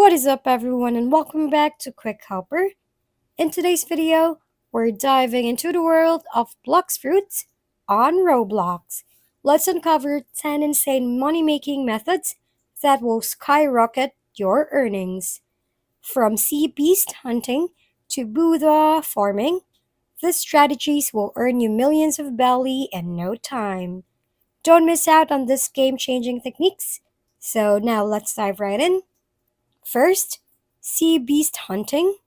What is up, everyone, and welcome back to Quick Helper. In today's video, we're diving into the world of Blox fruits on Roblox. Let's uncover 10 insane money-making methods that will skyrocket your earnings. From sea beast hunting to Buddha farming, these strategies will earn you millions of belly in no time. Don't miss out on these game-changing techniques. So now let's dive right in. First, sea beast hunting.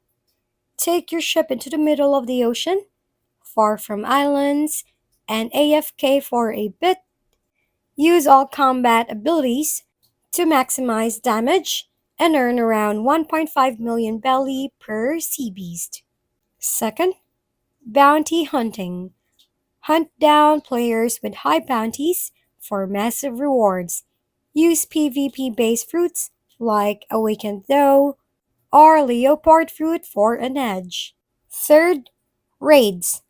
Take your ship into the middle of the ocean, far from islands, and AFK for a bit. Use all combat abilities to maximize damage and earn around 1.5 million belly per sea beast. Second, bounty hunting. Hunt down players with high bounties for massive rewards. Use PvP-based fruits like awakened dough or leopard fruit for an edge. Third, raids.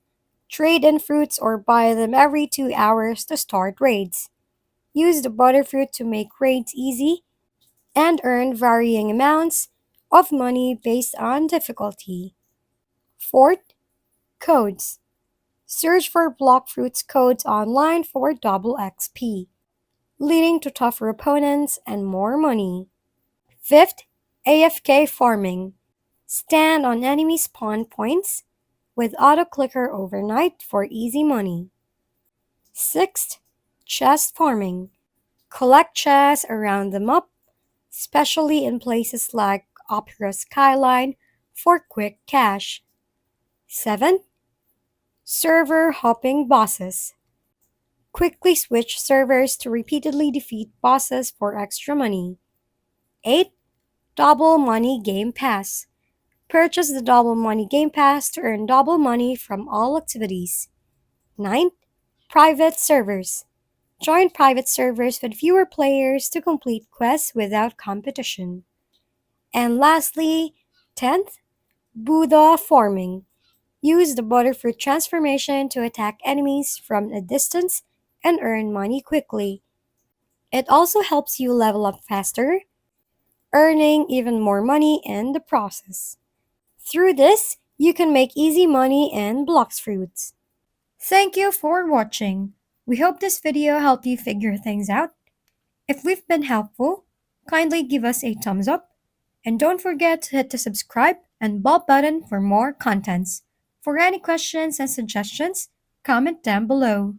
Trade in fruits or buy them every 2 hours to start raids. Use the butterfruit to make raids easy and earn varying amounts of money based on difficulty. Fourth, codes. Search for block fruits codes online for double XP, leading to tougher opponents and more money. Fifth, AFK Farming. Stand on enemy spawn points with auto-clicker overnight for easy money. Sixth, chest farming. Collect chests around the map, especially in places like Opera Skyline, for quick cash. 7. Server hopping bosses. Quickly switch servers to repeatedly defeat bosses for extra money. 8. Double Money Game Pass. Purchase the Double Money Game Pass to earn double money from all activities. 9. Private servers. Join private servers with fewer players to complete quests without competition. And lastly, 10th, Buddha farming. Use the butterfruit transformation to attack enemies from a distance and earn money quickly. It also helps you level up faster, earning even more money in the process. Through this, you can make easy money in Blox fruits. Thank you for watching. We hope this video helped you figure things out. If we've been helpful, kindly give us a thumbs up. And don't forget to hit the subscribe and bell button for more contents. For any questions and suggestions, comment down below.